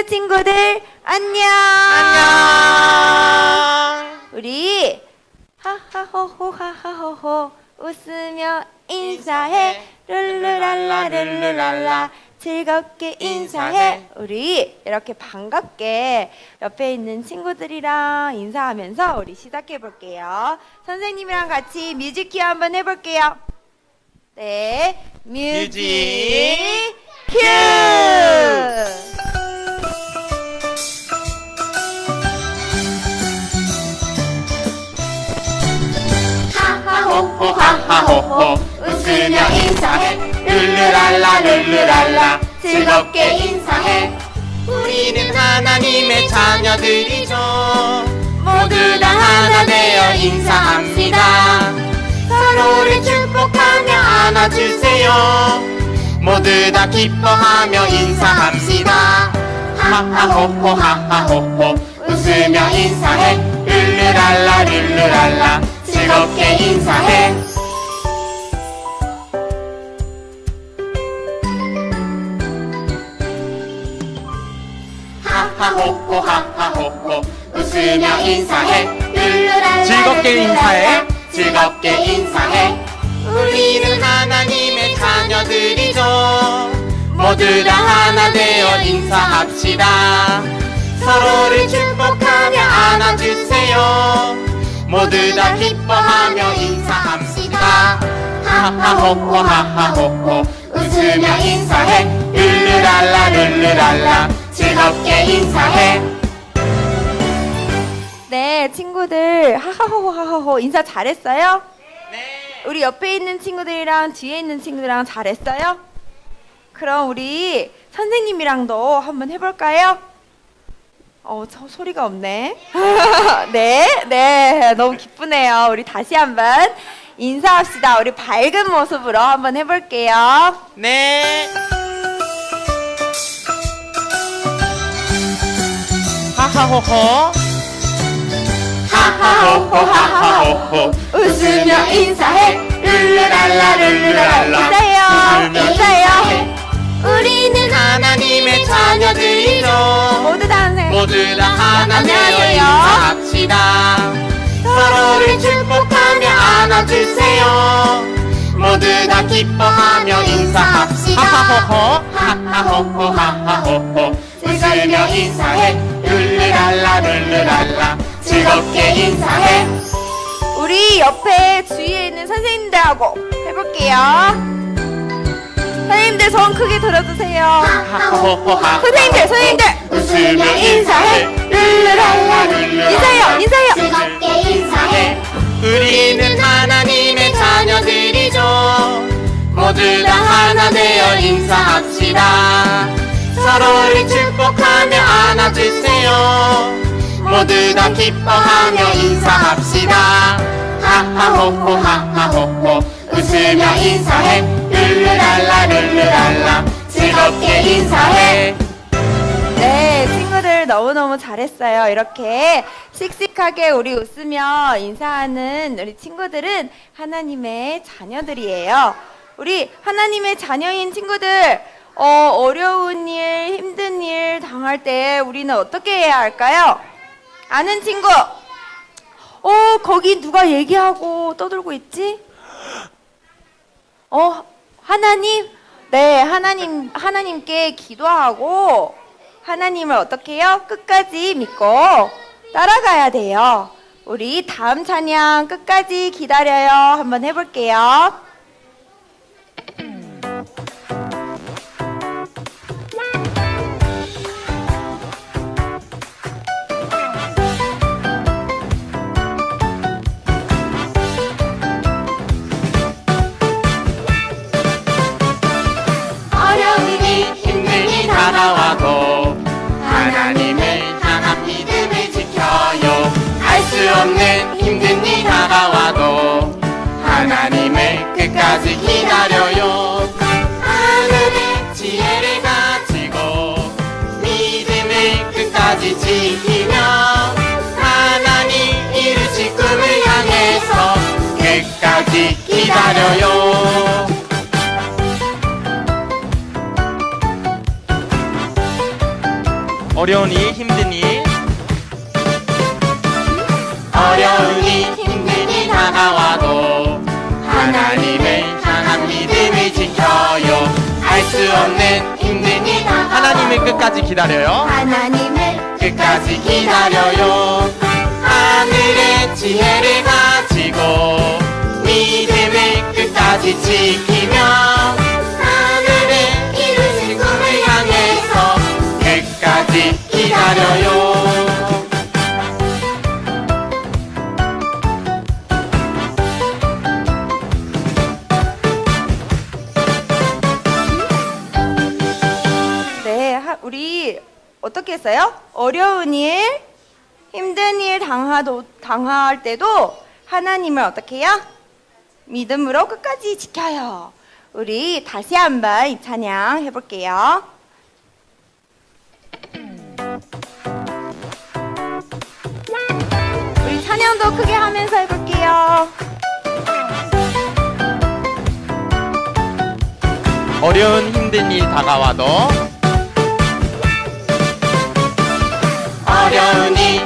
친구들 안녕. 안녕. 우리 하하호호 하하호호 웃으며 인사해 룰루랄라 룰루랄라 즐겁게 인사해. 우리 이렇게 반갑게 옆에 있는 친구들이랑 인사하면서 우리 시작해 볼게요. 선생님이랑 같이 뮤직 큐 한번 해볼게요. 네, 뮤직 큐. 하하호호 하하호호 웃으며 인사해 룰루랄라 룰루랄라 즐겁게 인사해. 우리는 하나님의 자녀들이죠. 모두 다 하나 되어 인사합니다. 서로를 축복하며 안아주세요. 모두 다 기뻐하며 인사합시다. 하하호호 하하호호 웃으며 인사해 룰루랄라 룰루랄라 즐겁게 인사해. 하하호호 하하호호 웃으며 인사해 룰루랄라 즐겁게 인사해 즐겁게 인사해. 우리는 하나님의 자녀들이죠. 모두 다 하나 되어 인사합시다. 서로를 축복하며 안아주세요. 모두 다 기뻐하며 인사합시다. 하하호호 하하호호 웃으며 인사해 룰루랄라 룰루랄라 즐겁게 인사해. 네, 친구들 하하호호 하하호 인사 잘했어요? 네. 우리 옆에 있는 친구들이랑 뒤에 있는 친구들이랑 잘했어요? 그럼 우리 선생님이랑도 한번 해볼까요? 저 소리가 없네. 네, 너무 기쁘네요. 우리 다시 한번 인사합시다. 우리 밝은 모습으로 한번 해볼게요. 네. 하하호호 하하호호 하하호호 웃으며 인사해 룰루랄라 룰루랄라 인사해요. 우리는 하나님의 자녀들이죠. 모두 다 모두 다 하나 되어 안녕하세요. 인사합시다. 서로를 축복하며 안아주세요. 모두 다 기뻐하며 인사합시다. 하하호호 하하호호 하하호호 웃으며 인사해 룰루랄라 룰루랄라 즐겁게 인사해. 우리 옆에 주위에 있는 선생님들하고 해볼게요. 선생님들 손 크게 들어주세요. 하하호호 하하호호 선생님들 웃으며 인사해 룰루랄라 룰루랄라 인사해요. 즐겁게 인사해. 우리는 하나님의 자녀들이죠. 모두 다 하나 되어 인사합시다. 서로를 축복하며 안아주세요. 모두 다 기뻐하며 인사합시다. 하하호호 하하호호 웃으며 인사해 룰루랄라 룰루랄라 즐겁게 인사해. 네, 친구들 너무너무 잘했어요. 이렇게 씩씩하게 우리 웃으며 인사하는 우리 친구들은 하나님의 자녀들이에요. 우리 하나님의 자녀인 친구들, 어려운 일, 힘든 일 당할 때 우리는 어떻게 해야 할까요? 아는 친구, 거기 누가 얘기하고 떠들고 있지? 하나님? 네, 하나님께 기도하고 하나님을 어떻게 해요? 끝까지 믿고 따라가야 돼요. 우리 다음 찬양 끝까지 기다려요. 한번 해볼게요. 다가와도 하나님을 향한 믿음을 지켜요. 알 수 없는 힘든 일 다가와도 하나님을 끝까지 기다려요. 하늘의 지혜를 가지고 믿음을 끝까지 지키며 하나님 이루실 꿈을 향해서 끝까지 기다려요. 어려운 일, 힘든 일, 어려운 일, 힘든 일 다가와도 하나님을 향한 믿음을 지켜요. 알 수 없는 힘든 일, 하나님을 끝까지 기다려요. 하나님을 끝까지 기다려요. 하늘의 지혜를 가지고 믿음을 끝까지 지키며 하늘의 이루신 꿈을 향해서 끝까지 기다려요. 네, 우리 어떻게 했어요? 어려운 일, 힘든 일 당할 때도 하나님을 어떻게 해요? 믿음으로 끝까지 지켜요. 우리 다시 한번 이 찬양 해볼게요. 우리 찬양도 크게 하면서 해볼게요. 어려운 힘든 일 다가와도 어려운 일,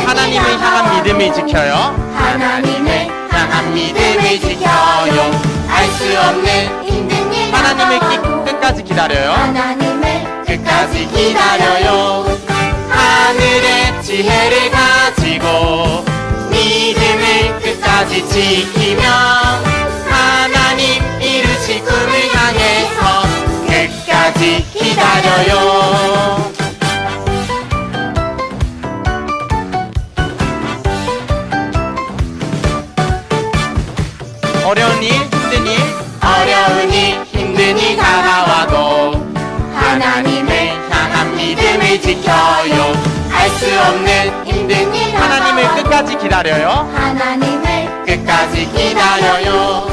하나님을 향한 믿음을 지켜요. 하나님을 향한 믿음을 지켜요. 알 수 없는 힘든 일 하나님을 끝까지 기다려요. 하나님을 끝까지 기다려요. 하늘의 지혜를 가지고 믿음을 끝까지 지키며 하나님 이루실 꿈을 향해서 끝까지 기다려요. 어려운 일, 힘든 일, 어려운 일, 힘든 일 다가와도 하나님을 향한 믿음을 지켜요. 알 수 없는 힘든 일, 하나님을 끝까지 기다려요. 하나님을 끝까지 기다려요.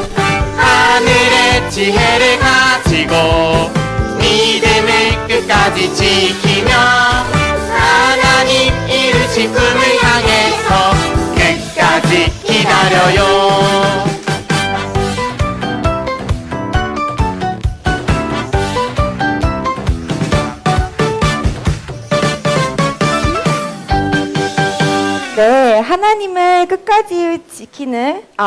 하늘의 지혜를 가지고 믿음을 끝까지 지키며 하나님 이루신 꿈을 향해서 끝까지 기다려요. 네, 하나님을 끝까지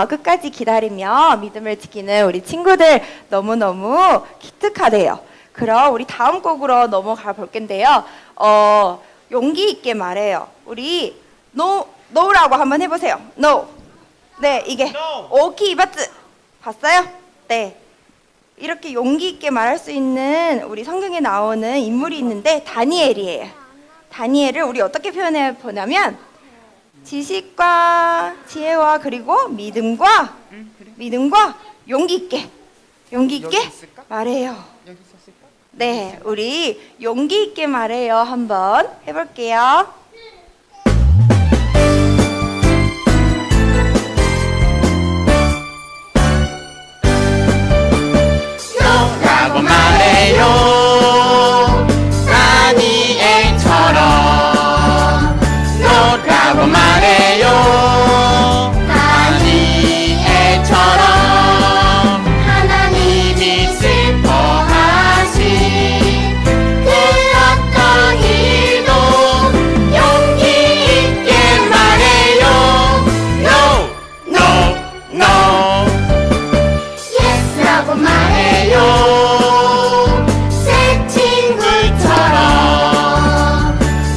끝까지 기다리며 믿음을 지키는 우리 친구들 너무너무 기특하대요. 그럼 우리 다음 곡으로 넘어가 볼 건데요. 용기 있게 말해요. 우리 no라고 한번 해보세요. no. 네, 이게 No. 오키 이바츠 봤어요? 네. 이렇게 용기 있게 말할 수 있는 우리 성경에 나오는 인물이 있는데 다니엘이에요. 다니엘을 우리 어떻게 표현해 보냐면 지식과 지혜와 그리고 믿음과 용기 있게 여기 있을까? 말해요. 여기 있었을까? 네, 우리 용기 있게 말해요. 한번 해볼게요. 라고 말해요. 다니엘처럼 노라고 말해요. 다니엘처럼 하나님이 슬퍼하신 그 어떤 일도 용기 있게 말해요. No, no, no. Yes라고 말해요. 새 친구처럼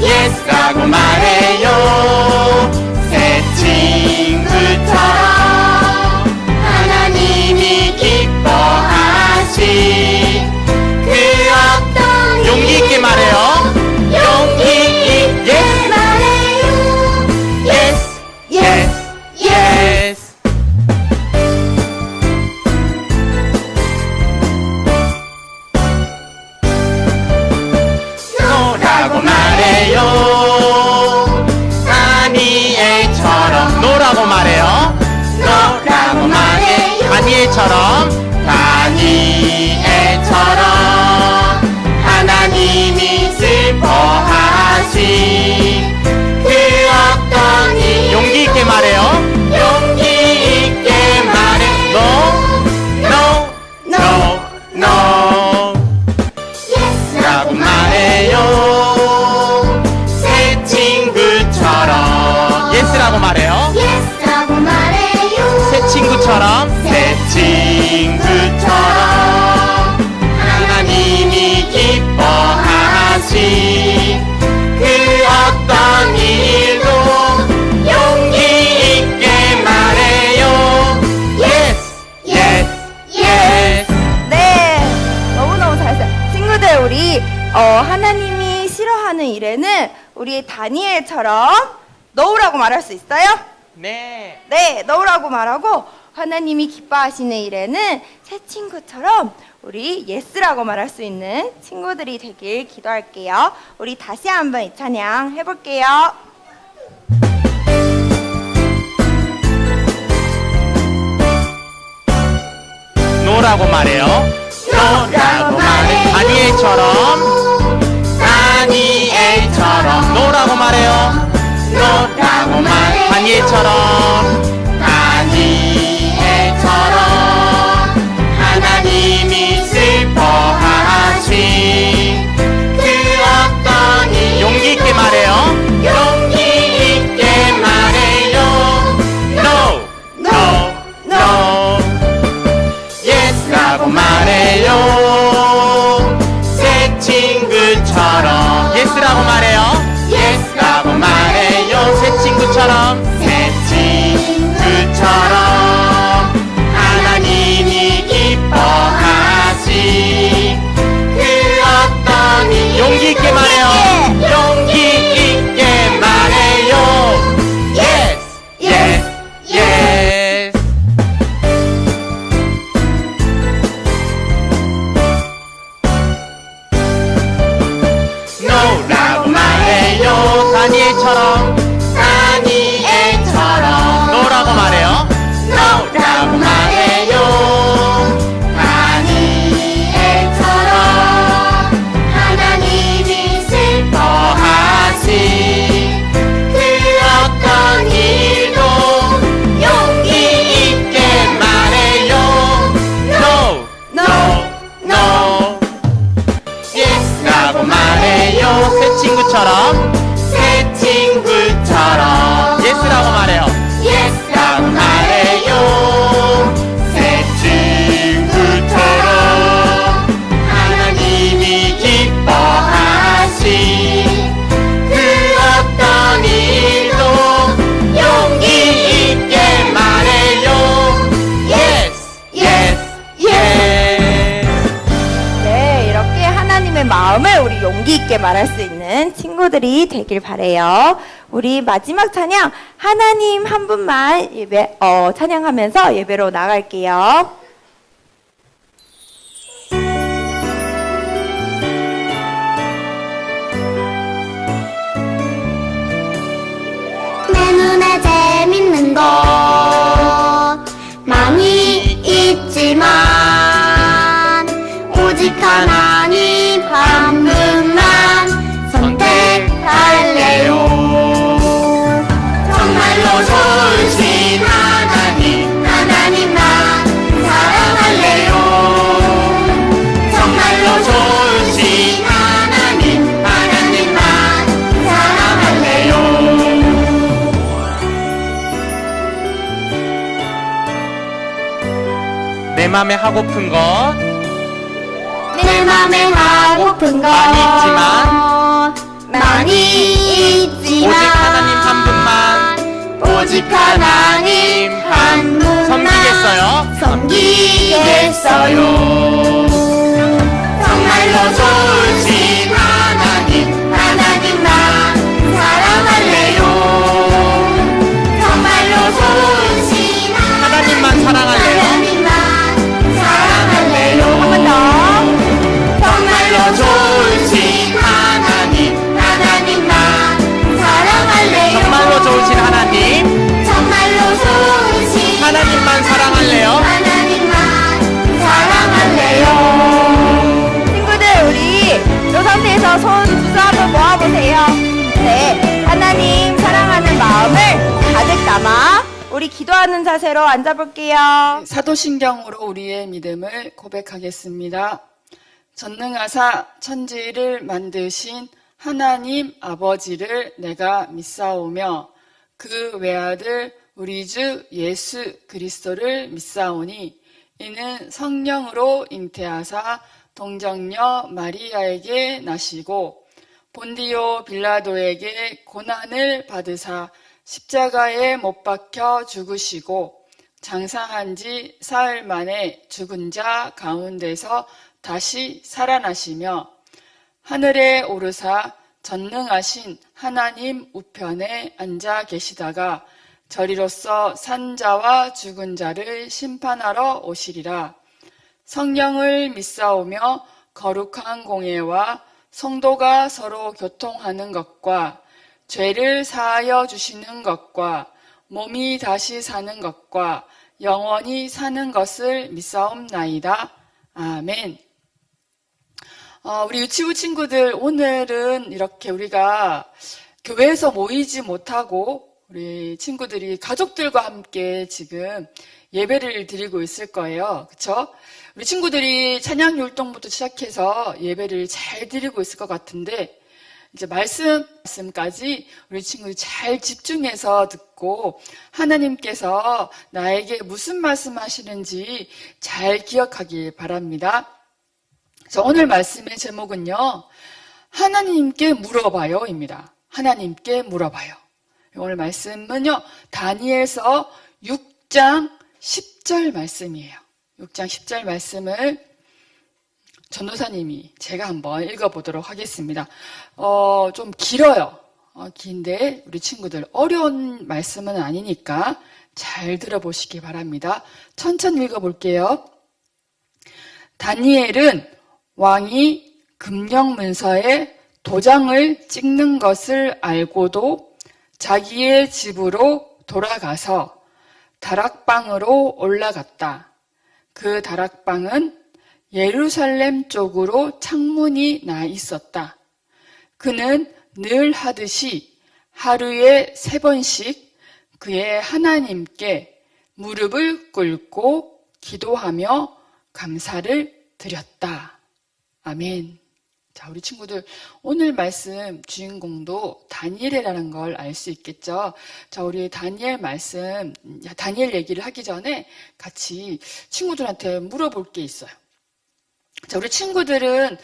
Yes라고 말해요. 새 친구처럼 하나님이 기뻐하신 그 어떤 용기 있게 말해요. 용기 있게 말해요. Yes, yes, yes. 노라고 말해요. 다니엘처럼 노라고 말해요. 노라고 말해. 다니엘처럼 다니엘처럼 하나님이 슬퍼하신 그 어떤 일 용기 있게 말해요. 용기 있게 말해. No, no, no, no. 라고 말해요. 우리 하나님이 싫어하는 일에는 우리 다니엘처럼 노라고 말할 수 있어요? 네. 네, 노라고 말하고 하나님이 기뻐하시는 일에는 새 친구처럼 우리 예스라고 말할 수 있는 친구들이 되길 기도할게요. 우리 다시 한번 이 찬양 해볼게요. 노라고 말해요. 노라고 말해. 다니엘처럼 노라고 말해요. 노라고 말해. 다니엘처럼 하나님이 슬퍼하신 그 어떤 일 용기 있게 말해요. 용기 있게 말해요. No. Yes라고 말해요. 새 친구처럼 Yes라고 말해요. Yes라고 말해요. 새 친구처럼 하나님이 기뻐하신 그 어떤 일 용기 있게 말해요. 용기 있게 말해요. Yes. No라고 말해요. 다니엘처럼 노라고 말해요. 노라고 말해요. 다니엘처럼 하나님이 슬퍼하신 그 어떤 일도 용기 있게 말해요. No. Yes라고 말해요. 새 친구처럼 Yes라고 말해요. Yes라고 말해요. 새 친구처럼 하나님이 기뻐하신 그 어떤 일도 용기 있게 말해요. Yes. 네, 이렇게 하나님의 마음을 우리 용기 있게 말할 수 있는 친구들이 되길 바래요. 우리 마지막 찬양 하나님 한 분만 찬양하면서 예배로 나갈게요. 내 눈에 재밌는 것 많이 있지만 오직 하나님 한 분만 선택할래요. 정말로 좋으신 하나님만 사랑할래요. 정말로 좋으신 하나님만 사랑할래요. 내 맘에 하고픈 것 내 맘에 하고픈 것 많이 있지만 오직 하나님 한 분만 오직 하나님 한 분만 섬기겠어요. 정말로 좋으신 하나님만 사랑할래요. 정말로 좋으신 하나님만 사랑할래요. 사랑할래요. 한 번 더. 정말로 좋으신 하나님만 사랑할래요. 정말로 좋으신 하나님 정말로 좋으신 하나님만 사랑할래요. 하나님만 사랑할래요. 친구들 우리 이 상태에서 손 두 손 한번 모아보세요. 네, 하나님 사랑하는 마음을 가득 담아 우리 기도하는 자세로 앉아볼게요. 사도신경으로 우리의 믿음을 고백하겠습니다. 전능하사 천지를 만드신 하나님 아버지를 내가 믿사오며 그 외아들 우리 주 예수 그리스도를 믿사오니 이는 성령으로 잉태하사 동정녀 마리아에게 나시고 본디오 빌라도에게 고난을 받으사 십자가에 못 박혀 죽으시고 장사한 지 사흘 만에 죽은 자 가운데서 다시 살아나시며 하늘에 오르사 전능하신 하나님 우편에 앉아 계시다가 저리로서 산자와 죽은 자를 심판하러 오시리라. 성령을 믿사오며 거룩한 공예와 성도가 서로 교통하는 것과 죄를 사하여 주시는 것과 몸이 다시 사는 것과 영원히 사는 것을 믿사옵나이다. 아멘. 우리 유치부 친구들, 오늘은 이렇게 우리가 교회에서 모이지 못하고 우리 친구들이 가족들과 함께 지금 예배를 드리고 있을 거예요. 그쵸? 우리 친구들이 찬양 율동부터 시작해서 예배를 잘 드리고 있을 것 같은데, 이제 말씀까지 우리 친구들이 잘 집중해서 듣고 하나님께서 나에게 무슨 말씀 하시는지 잘 기억하길 바랍니다. 오늘 말씀의 제목은요, 하나님께 물어봐요입니다. 하나님께 물어봐요. 오늘 말씀은요, 다니엘서 6장 10절 말씀이에요. 6장 10절 말씀을 전도사님이 제가 한번 읽어보도록 하겠습니다. 좀 길어요. 긴데 우리 친구들 어려운 말씀은 아니니까 잘 들어보시기 바랍니다. 천천히 읽어볼게요. 다니엘은 왕이 금령문서에 도장을 찍는 것을 알고도 자기의 집으로 돌아가서 다락방으로 올라갔다. 그 다락방은 예루살렘 쪽으로 창문이 나 있었다. 그는 늘 하듯이 하루에 3번씩 그의 하나님께 무릎을 꿇고 기도하며 감사를 드렸다. 아멘. 자, 우리 친구들, 오늘 말씀 주인공도 다니엘이라는 걸 알 수 있겠죠? 자, 우리 다니엘 말씀, 다니엘 얘기를 하기 전에 같이 친구들한테 물어볼 게 있어요. 자, 우리 친구들은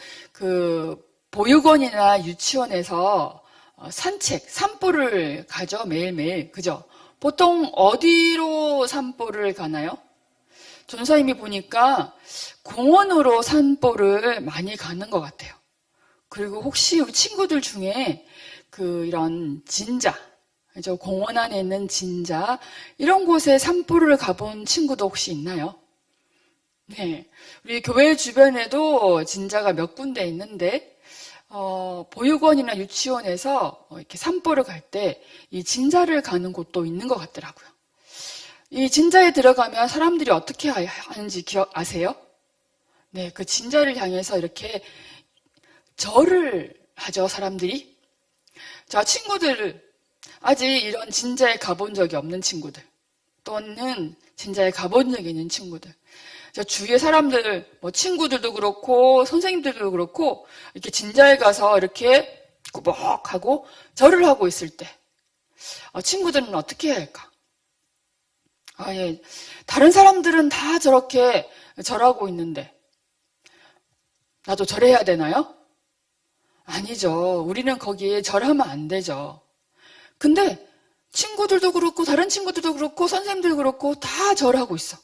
보육원이나 유치원에서 산보를 가죠, 매일매일. 그죠? 보통 어디로 산보를 가나요? 전사님이 보니까 공원으로 산보를 많이 가는 것 같아요. 그리고 혹시 우리 친구들 중에 이런 진자, 그죠? 공원 안에 있는 진자, 이런 곳에 산보를 가본 친구도 혹시 있나요? 네. 우리 교회 주변에도 진자가 몇 군데 있는데, 보육원이나 유치원에서 이렇게 산보를 갈 때 이 진자를 가는 곳도 있는 것 같더라고요. 이 진자에 들어가면 사람들이 어떻게 하는지 아세요? 네, 그 진자를 향해서 이렇게 절을 하죠, 사람들이. 자, 친구들, 아직 이런 진자에 가본 적이 없는 친구들, 또는 진자에 가본 적이 있는 친구들. 자, 주위의 사람들, 친구들도 그렇고, 선생님들도 그렇고, 이렇게 진자에 가서 이렇게 꾸벅하고 절을 하고 있을 때, 친구들은 어떻게 해야 할까? 예. 다른 사람들은 다 저렇게 절하고 있는데, 나도 절해야 되나요? 아니죠. 우리는 거기에 절하면 안 되죠. 근데 친구들도 그렇고 다른 친구들도 그렇고 선생님들도 그렇고 다 절하고 있어.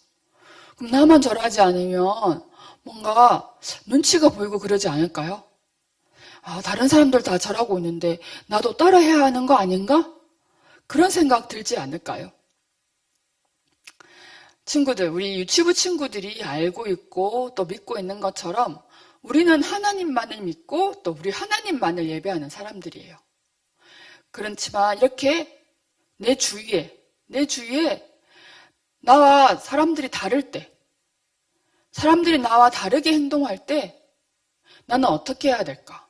그럼 나만 절하지 않으면 뭔가 눈치가 보이고 그러지 않을까요? 다른 사람들 다 절하고 있는데 나도 따라해야 하는 거 아닌가? 그런 생각 들지 않을까요? 친구들, 우리 유치부 친구들이 알고 있고 또 믿고 있는 것처럼 우리는 하나님만을 믿고 또 우리 하나님만을 예배하는 사람들이에요. 그렇지만 이렇게 내 주위에 나와 사람들이 다를 때, 사람들이 나와 다르게 행동할 때 나는 어떻게 해야 될까?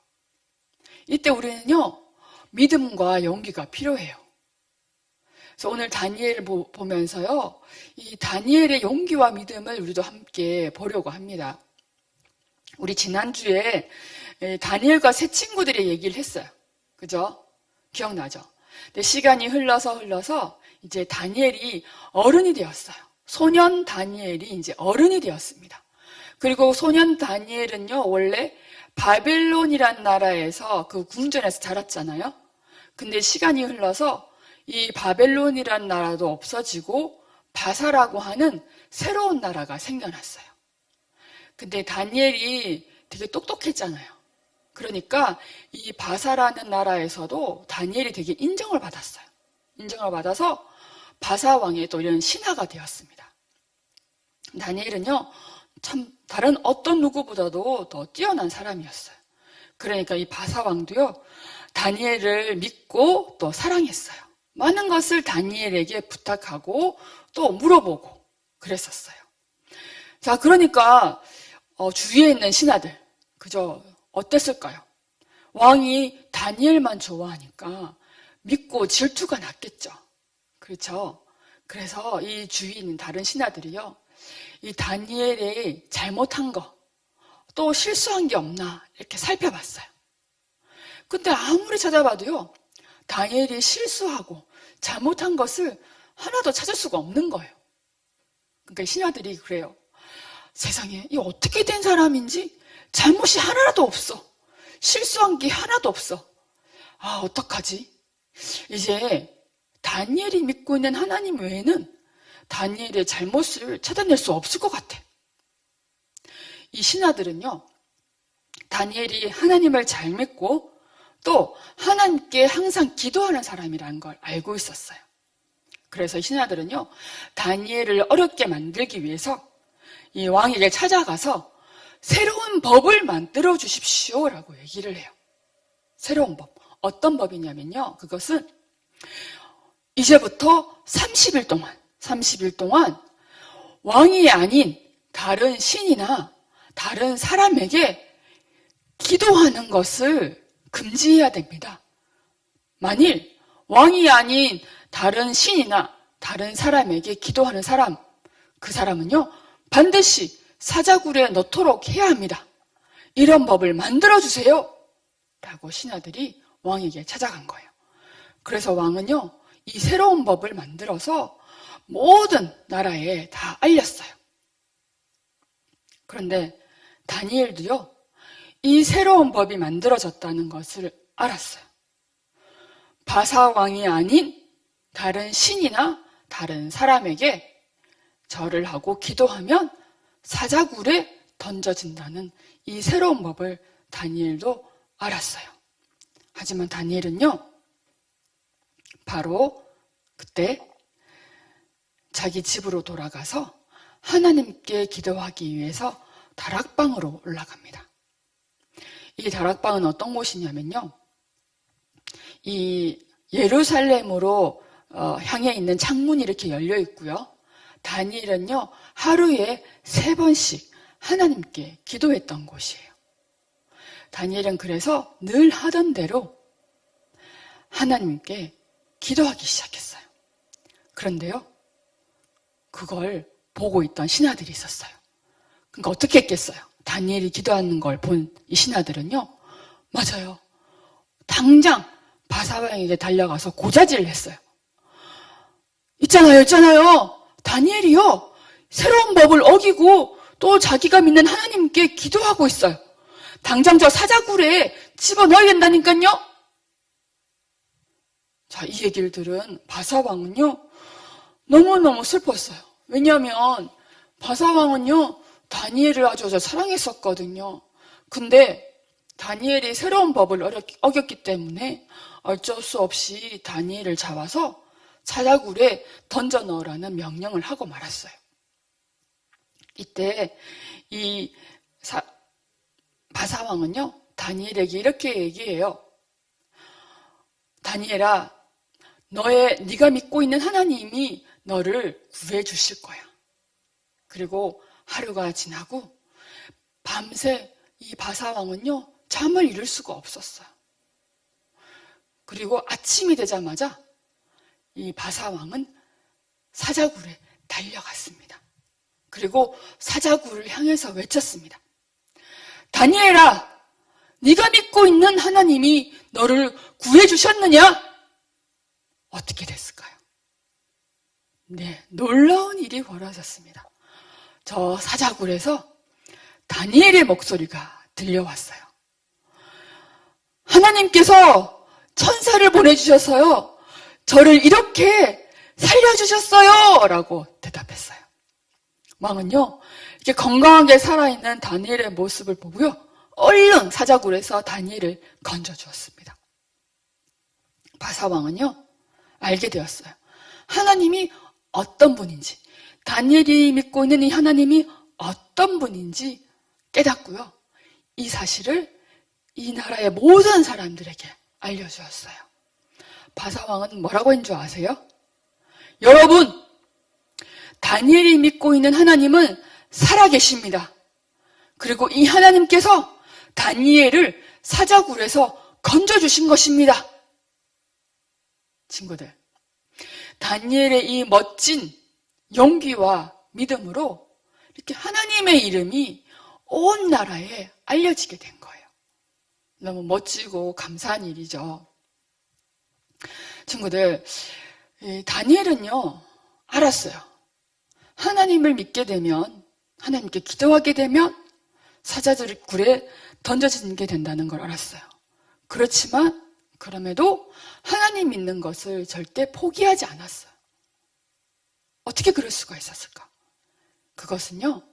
이때 우리는요, 믿음과 용기가 필요해요. 그래서 오늘 다니엘을 보면서요, 이 다니엘의 용기와 믿음을 우리도 함께 보려고 합니다. 우리 지난주에 다니엘과 세 친구들의 얘기를 했어요. 그죠? 기억나죠? 근데 시간이 흘러서 이제 다니엘이 어른이 되었어요. 소년 다니엘이 이제 어른이 되었습니다. 그리고 소년 다니엘은요, 원래 바벨론이란 나라에서 그 궁전에서 자랐잖아요. 근데 시간이 흘러서 이 바벨론이란 나라도 없어지고 바사라고 하는 새로운 나라가 생겨났어요. 근데 다니엘이 되게 똑똑했잖아요. 그러니까 이 바사라는 나라에서도 다니엘이 되게 인정을 받았어요. 인정을 받아서 바사 왕의 또 이런 신하가 되었습니다. 다니엘은요, 참 다른 어떤 누구보다도 더 뛰어난 사람이었어요. 그러니까 이 바사 왕도요, 다니엘을 믿고 또 사랑했어요. 많은 것을 다니엘에게 부탁하고 또 물어보고 그랬었어요. 자, 그러니까 주위에 있는 신하들, 그저 어땠을까요? 왕이 다니엘만 좋아하니까 믿고 질투가 났겠죠. 그렇죠? 그래서 이 주위에 있는 다른 신하들이요, 이 다니엘의 잘못한 거, 또 실수한 게 없나 이렇게 살펴봤어요. 근데 아무리 찾아봐도요, 다니엘이 실수하고 잘못한 것을 하나도 찾을 수가 없는 거예요. 그러니까 신하들이 그래요. 세상에 이 어떻게 된 사람인지 잘못이 하나도 없어. 실수한 게 하나도 없어. 아, 어떡하지? 이제 다니엘이 믿고 있는 하나님 외에는 다니엘의 잘못을 찾아낼 수 없을 것 같아. 이 신하들은요, 다니엘이 하나님을 잘 믿고 또 하나님께 항상 기도하는 사람이라는 걸 알고 있었어요. 그래서 신하들은요, 다니엘을 어렵게 만들기 위해서 이 왕에게 찾아가서 새로운 법을 만들어 주십시오라고 얘기를 해요. 새로운 법. 어떤 법이냐면요, 그것은 이제부터 30일 동안 왕이 아닌 다른 신이나 다른 사람에게 기도하는 것을 금지해야 됩니다. 만일 왕이 아닌 다른 신이나 다른 사람에게 기도하는 사람, 그 사람은요, 반드시 사자굴에 넣도록 해야 합니다. 이런 법을 만들어주세요. 라고 신하들이 왕에게 찾아간 거예요. 그래서 왕은요, 이 새로운 법을 만들어서 모든 나라에 다 알렸어요. 그런데 다니엘도요, 이 새로운 법이 만들어졌다는 것을 알았어요. 바사 왕이 아닌 다른 신이나 다른 사람에게 절을 하고 기도하면 사자굴에 던져진다는 이 새로운 법을 다니엘도 알았어요. 하지만 다니엘은요, 바로 그때 자기 집으로 돌아가서 하나님께 기도하기 위해서 다락방으로 올라갑니다. 이 다락방은 어떤 곳이냐면요, 이 예루살렘으로 향해 있는 창문이 이렇게 열려 있고요, 다니엘은요, 하루에 3번씩 하나님께 기도했던 곳이에요. 다니엘은 그래서 늘 하던 대로 하나님께 기도하기 시작했어요. 그런데요, 그걸 보고 있던 신하들이 있었어요. 그러니까 어떻게 했겠어요? 다니엘이 기도하는 걸 본 이 신하들은요, 맞아요, 당장 바사왕에게 달려가서 고자질을 했어요. 있잖아요, 다니엘이요, 새로운 법을 어기고 또 자기가 믿는 하나님께 기도하고 있어요. 당장 저 사자굴에 집어넣어야 된다니까요. 자, 이 얘기를 들은 바사왕은요, 너무너무 슬펐어요. 왜냐하면 바사왕은요, 다니엘을 아주 사랑했었거든요. 근데 다니엘이 새로운 법을 어겼기 때문에 어쩔 수 없이 다니엘을 잡아서 사자굴에 던져 넣으라는 명령을 하고 말았어요. 이때 이 바사왕은요, 다니엘에게 이렇게 얘기해요. 다니엘아, 네가 믿고 있는 하나님이 너를 구해 주실 거야. 그리고 하루가 지나고 밤새 이 바사왕은요, 잠을 이룰 수가 없었어요. 그리고 아침이 되자마자 이 바사왕은 사자굴에 달려갔습니다. 그리고 사자굴을 향해서 외쳤습니다. 다니엘아, 네가 믿고 있는 하나님이 너를 구해 주셨느냐? 어떻게 됐을까요? 네, 놀라운 일이 벌어졌습니다. 저 사자굴에서 다니엘의 목소리가 들려왔어요. 하나님께서 천사를 보내주셔서요, 저를 이렇게 살려주셨어요! 라고 대답했어요. 왕은요, 이렇게 건강하게 살아있는 다니엘의 모습을 보고요, 얼른 사자굴에서 다니엘을 건져주었습니다. 바사왕은요, 알게 되었어요. 하나님이 어떤 분인지, 다니엘이 믿고 있는 이 하나님이 어떤 분인지 깨닫고요. 이 사실을 이 나라의 모든 사람들에게 알려주었어요. 바사왕은 뭐라고 한 줄 아세요? 여러분, 다니엘이 믿고 있는 하나님은 살아계십니다. 그리고 이 하나님께서 다니엘을 사자굴에서 건져주신 것입니다. 친구들, 다니엘의 이 멋진 용기와 믿음으로 이렇게 하나님의 이름이 온 나라에 알려지게 된 거예요. 너무 멋지고 감사한 일이죠. 친구들, 다니엘은요, 알았어요. 하나님을 믿게 되면, 하나님께 기도하게 되면 사자굴에 던져지게 된다는 걸 알았어요. 그렇지만 그럼에도 하나님 믿는 것을 절대 포기하지 않았어요. 어떻게 그럴 수가 있었을까? 그것은요,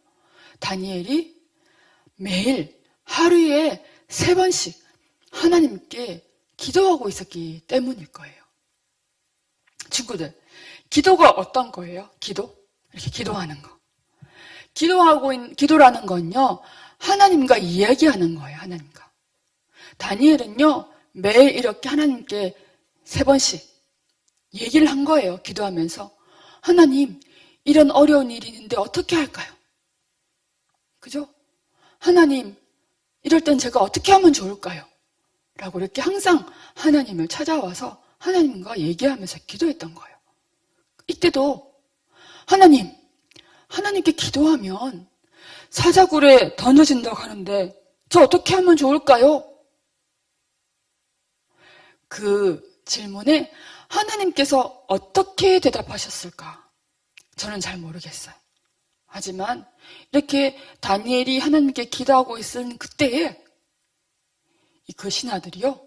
다니엘이 매일 하루에 3번씩 하나님께 기도하고 있었기 때문일 거예요. 친구들, 기도가 어떤 거예요? 기도? 이렇게 기도하는 거. 기도라는 건요, 하나님과 이야기하는 거예요, 하나님과. 다니엘은요, 매일 이렇게 하나님께 3번씩 얘기를 한 거예요, 기도하면서. 하나님, 이런 어려운 일이 있는데 어떻게 할까요? 그죠? 하나님, 이럴 땐 제가 어떻게 하면 좋을까요? 라고 이렇게 항상 하나님을 찾아와서 하나님과 얘기하면서 기도했던 거예요. 이때도 하나님께 기도하면 사자굴에 던져진다고 하는데 저 어떻게 하면 좋을까요? 그 질문에 하나님께서 어떻게 대답하셨을까? 저는 잘 모르겠어요. 하지만 이렇게 다니엘이 하나님께 기도하고 있을 그때에 그 신하들이요,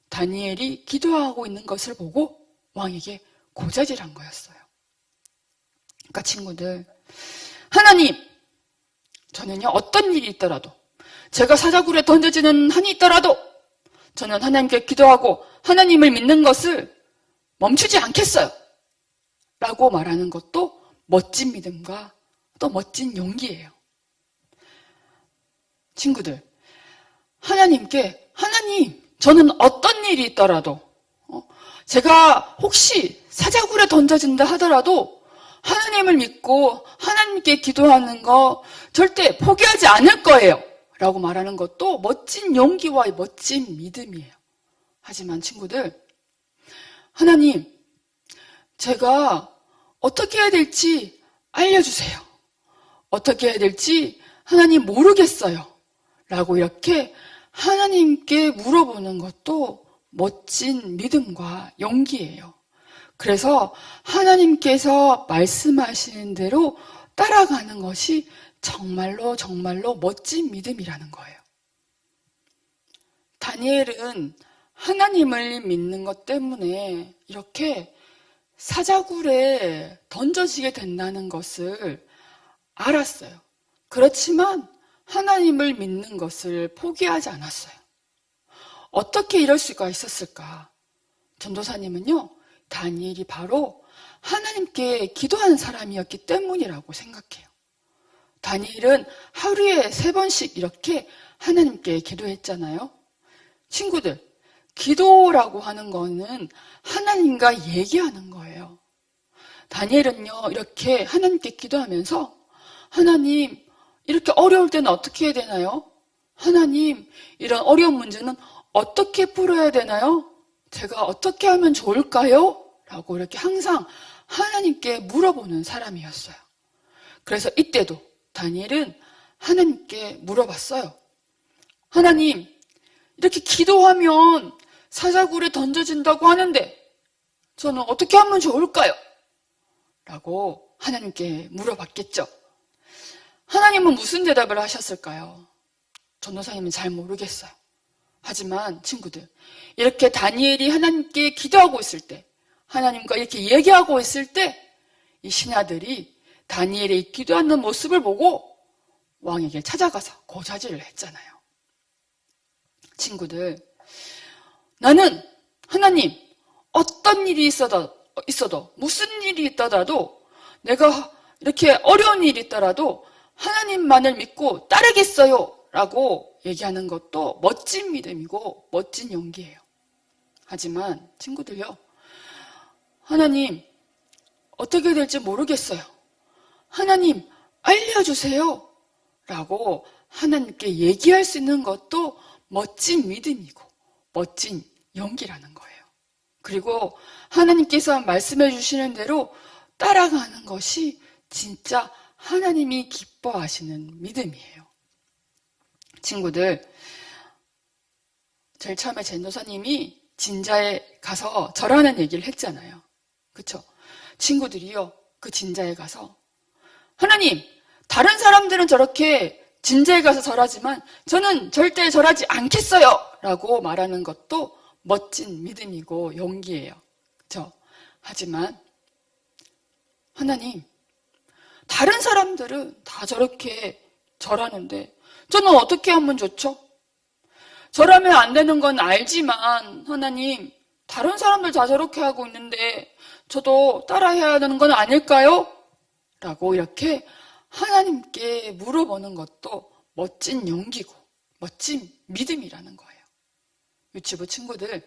다니엘이 기도하고 있는 것을 보고 왕에게 고자질한 거였어요. 그러니까 친구들, 하나님, 저는요, 어떤 일이 있더라도, 제가 사자굴에 던져지는 한이 있더라도 저는 하나님께 기도하고 하나님을 믿는 것을 멈추지 않겠어요. 라고 말하는 것도 멋진 믿음과 또 멋진 용기예요. 친구들, 하나님께, 하나님, 저는 어떤 일이 있더라도, 제가 혹시 사자굴에 던져진다 하더라도 하나님을 믿고 하나님께 기도하는 거 절대 포기하지 않을 거예요. 라고 말하는 것도 멋진 용기와 멋진 믿음이에요. 하지만 친구들, 하나님, 제가 어떻게 해야 될지 알려주세요. 어떻게 해야 될지 하나님 모르겠어요. 라고 이렇게 하나님께 물어보는 것도 멋진 믿음과 용기예요. 그래서 하나님께서 말씀하시는 대로 따라가는 것이 정말로 정말로 멋진 믿음이라는 거예요. 다니엘은 하나님을 믿는 것 때문에 이렇게 사자굴에 던져지게 된다는 것을 알았어요. 그렇지만 하나님을 믿는 것을 포기하지 않았어요. 어떻게 이럴 수가 있었을까? 전도사님은요, 다니엘이 바로 하나님께 기도하는 사람이었기 때문이라고 생각해요. 다니엘은 하루에 3번씩 이렇게 하나님께 기도했잖아요. 친구들, 기도라고 하는 거는 하나님과 얘기하는 거예요. 다니엘은요, 이렇게 하나님께 기도하면서 하나님, 이렇게 어려울 때는 어떻게 해야 되나요? 하나님, 이런 어려운 문제는 어떻게 풀어야 되나요? 제가 어떻게 하면 좋을까요? 라고 이렇게 항상 하나님께 물어보는 사람이었어요. 그래서 이때도 다니엘은 하나님께 물어봤어요. 하나님, 이렇게 기도하면 사자굴에 던져진다고 하는데 저는 어떻게 하면 좋을까요? 라고 하나님께 물어봤겠죠. 하나님은 무슨 대답을 하셨을까요? 전도사님은 잘 모르겠어요. 하지만 친구들, 이렇게 다니엘이 하나님께 기도하고 있을 때, 하나님과 이렇게 얘기하고 있을 때 이 신하들이 다니엘의 기도하는 모습을 보고 왕에게 찾아가서 고자질을 했잖아요. 친구들, 나는 하나님 어떤 일이 있어도 무슨 일이 있더라도 내가 이렇게 어려운 일이 있더라도 하나님만을 믿고 따르겠어요 라고 얘기하는 것도 멋진 믿음이고 멋진 용기예요. 하지만 친구들요, 하나님 어떻게 될지 모르겠어요. 하나님 알려주세요 라고 하나님께 얘기할 수 있는 것도 멋진 믿음이고 멋진 용기라는 거예요. 그리고 하나님께서 말씀해 주시는 대로 따라가는 것이 진짜 하나님이 기뻐하시는 믿음이에요. 친구들, 제일 처음에 전도사님이 진자에 가서 절하는 얘기를 했잖아요. 그쵸? 친구들이요, 그 진자에 가서 하나님, 다른 사람들은 저렇게 진자에 가서 절하지만 저는 절대 절하지 않겠어요 라고 말하는 것도 멋진 믿음이고 용기예요. 그렇죠? 하지만 하나님, 다른 사람들은 다 저렇게 절하는데 저는 어떻게 하면 좋죠? 절하면 안 되는 건 알지만 하나님, 다른 사람들 다 저렇게 하고 있는데 저도 따라해야 되는 건 아닐까요? 라고 이렇게 하나님께 물어보는 것도 멋진 용기고 멋진 믿음이라는 거예요. 유치부 친구들,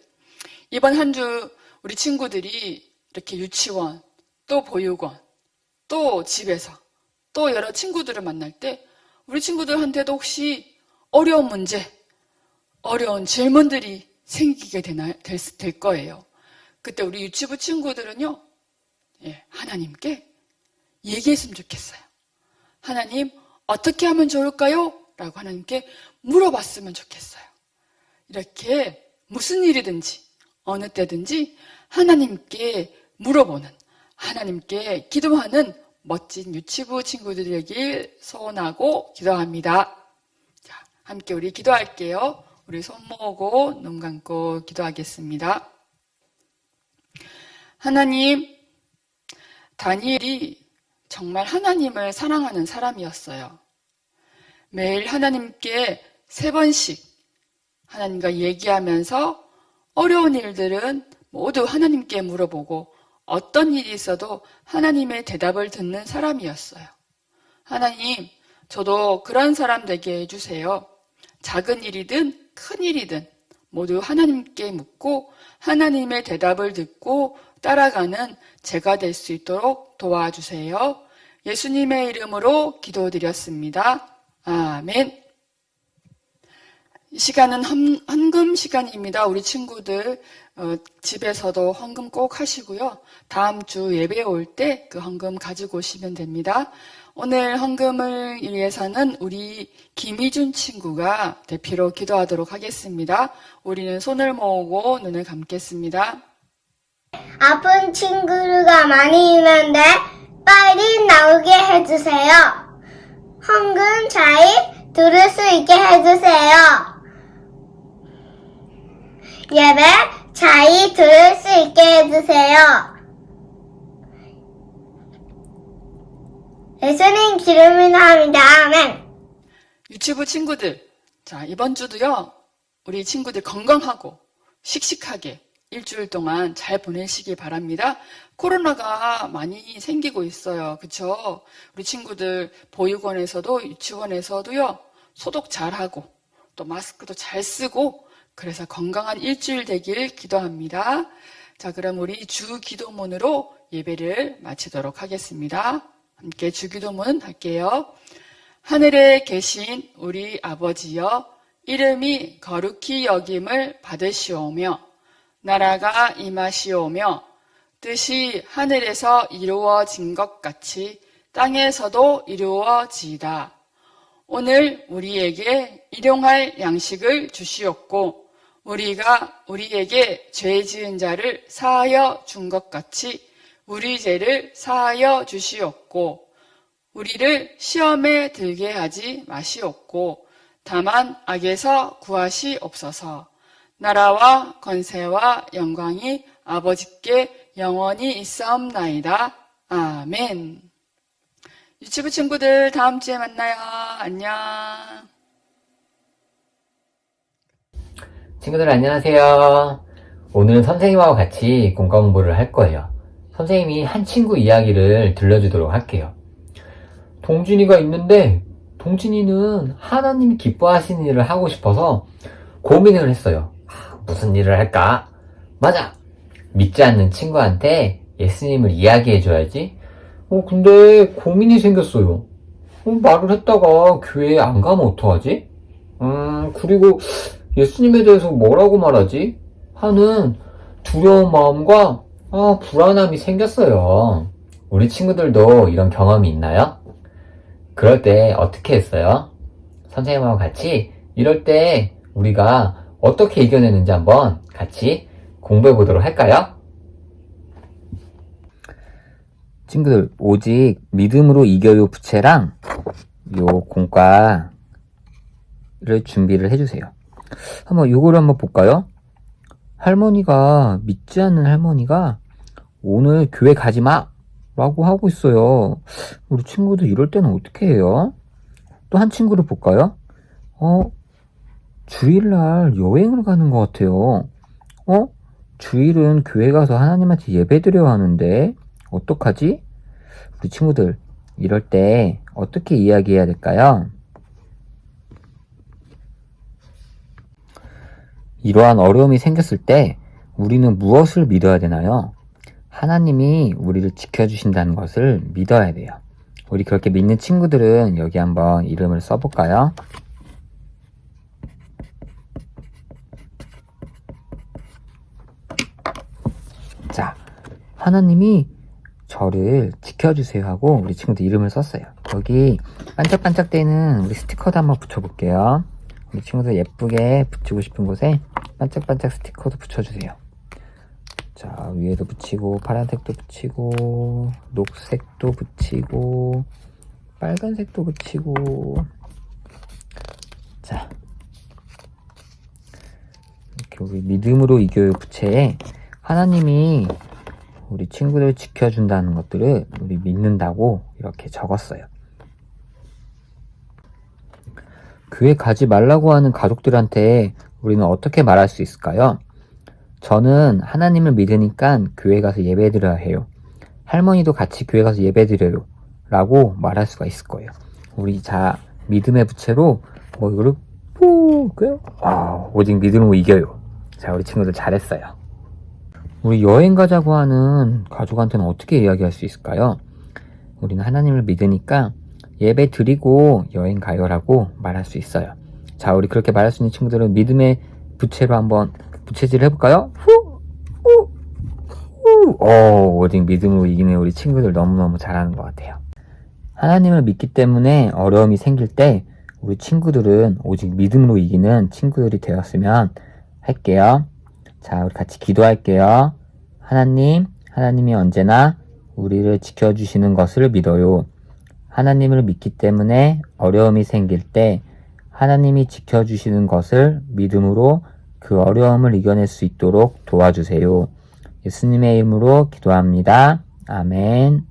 이번 한 주 우리 친구들이 이렇게 유치원, 또 보육원, 또 집에서, 또 여러 친구들을 만날 때 우리 친구들한테도 혹시 어려운 문제, 어려운 질문들이 생기게 될 거예요. 그때 우리 유치부 친구들은요, 하나님께 얘기했으면 좋겠어요. 하나님, 어떻게 하면 좋을까요? 라고 하나님께 물어봤으면 좋겠어요. 이렇게 무슨 일이든지 어느 때든지 하나님께 물어보는, 하나님께 기도하는 멋진 유치부 친구들 되길 소원하고 기도합니다. 자, 함께 우리 기도할게요. 우리 손 모으고 눈 감고 기도하겠습니다. 하나님, 다니엘이 정말 하나님을 사랑하는 사람이었어요. 매일 하나님께 3번씩 하나님과 얘기하면서 어려운 일들은 모두 하나님께 물어보고 어떤 일이 있어도 하나님의 대답을 듣는 사람이었어요. 하나님, 저도 그런 사람 되게 해주세요. 작은 일이든 큰 일이든 모두 하나님께 묻고 하나님의 대답을 듣고 따라가는 제가 될 수 있도록 도와주세요. 예수님의 이름으로 기도드렸습니다. 아멘. 이 시간은 헌금 시간입니다. 우리 친구들 집에서도 헌금 꼭 하시고요. 다음 주 예배 올 때 그 헌금 가지고 오시면 됩니다. 오늘 헌금을 위해서는 우리 김희준 친구가 대표로 기도하도록 하겠습니다. 우리는 손을 모으고 눈을 감겠습니다. 아픈 친구가 많이 있는데 빨리 나오게 해주세요. 헌금 잘 들을 수 있게 해주세요. 예배 잘 들을 수 있게 해주세요. 예수님 기름이나 합니다. 아멘. 유치부 친구들, 자, 이번 주도요, 우리 친구들 건강하고 씩씩하게 일주일 동안 잘 보내시기 바랍니다. 코로나가 많이 생기고 있어요. 그쵸? 우리 친구들 보육원에서도 유치원에서도요, 소독 잘하고 또 마스크도 잘 쓰고 그래서 건강한 일주일 되길 기도합니다. 자, 그럼 우리 주 기도문으로 예배를 마치도록 하겠습니다. 함께 주 기도문 할게요. 하늘에 계신 우리 아버지여, 이름이 거룩히 여김을 받으시오며 나라가 임하시오며 뜻이 하늘에서 이루어진 것 같이 땅에서도 이루어지이다. 오늘 우리에게 일용할 양식을 주시옵고 우리가 우리에게 죄 지은 자를 사하여 준 것 같이 우리 죄를 사하여 주시옵고 우리를 시험에 들게 하지 마시옵고 다만 악에서 구하시옵소서. 나라와 권세와 영광이 아버지께 영원히 있사옵나이다. 아멘. 유치부 친구들 다음 주에 만나요. 안녕. 친구들 안녕하세요. 오늘은 선생님하고 같이 공과 공부를 할 거예요. 선생님이 한 친구 이야기를 들려주도록 할게요. 동진이가 있는데 동진이는 하나님이 기뻐하시는 일을 하고 싶어서 고민을 했어요. 무슨 일을 할까? 맞아! 믿지 않는 친구한테 예수님을 이야기해줘야지. 근데 고민이 생겼어요. 말을 했다가 교회에 안 가면 어떡하지? 그리고 예수님에 대해서 뭐라고 말하지? 하는 두려운 마음과 불안함이 생겼어요. 우리 친구들도 이런 경험이 있나요? 그럴 때 어떻게 했어요? 선생님하고 같이 이럴 때 우리가 어떻게 이겨내는지 한번 같이 공부해 보도록 할까요? 친구들, 오직 믿음으로 이겨요 부채랑 요 공과를 준비를 해주세요. 요거를 한번 볼까요? 믿지 않는 할머니가 오늘 교회 가지 마! 라고 하고 있어요. 우리 친구들 이럴 때는 어떻게 해요? 또 한 친구를 볼까요? 주일날 여행을 가는 것 같아요. 주일은 교회 가서 하나님한테 예배 드려야 하는데 어떡하지? 우리 친구들 이럴 때 어떻게 이야기해야 될까요? 이러한 어려움이 생겼을 때 우리는 무엇을 믿어야 되나요? 하나님이 우리를 지켜주신다는 것을 믿어야 돼요. 우리 그렇게 믿는 친구들은 여기 한번 이름을 써볼까요? 자, 하나님이 저를 지켜주세요 하고 우리 친구들 이름을 썼어요. 여기 반짝반짝대는 우리 스티커도 한번 붙여볼게요. 우리 친구들 예쁘게 붙이고 싶은 곳에 반짝반짝 스티커도 붙여주세요. 자, 위에도 붙이고 파란색도 붙이고 녹색도 붙이고 빨간색도 붙이고. 자, 이렇게 우리 믿음으로 이겨요 부채에 하나님이 우리 친구들 지켜준다는 것들을 우리 믿는다고 이렇게 적었어요. 교회 가지 말라고 하는 가족들한테 우리는 어떻게 말할 수 있을까요? 저는 하나님을 믿으니까 교회 가서 예배 드려야 해요. 할머니도 같이 교회 가서 예배 드려요. 라고 말할 수가 있을 거예요. 우리 믿음의 부채로 이거를 볼까요? 오직 믿음으로 이겨요. 자, 우리 친구들 잘했어요. 우리 여행 가자고 하는 가족한테는 어떻게 이야기할 수 있을까요? 우리는 하나님을 믿으니까 예배 드리고 여행 가요라고 말할 수 있어요. 자, 우리 그렇게 말할 수 있는 친구들은 믿음의 부채로 한번 부채질을 해볼까요? 오직 믿음으로 이기는 우리 친구들 너무너무 잘하는 것 같아요. 하나님을 믿기 때문에 어려움이 생길 때 우리 친구들은 오직 믿음으로 이기는 친구들이 되었으면 할게요. 자, 우리 같이 기도할게요. 하나님이 언제나 우리를 지켜주시는 것을 믿어요. 하나님을 믿기 때문에 어려움이 생길 때 하나님이 지켜주시는 것을 믿음으로 그 어려움을 이겨낼 수 있도록 도와주세요. 예수님의 이름으로 기도합니다. 아멘.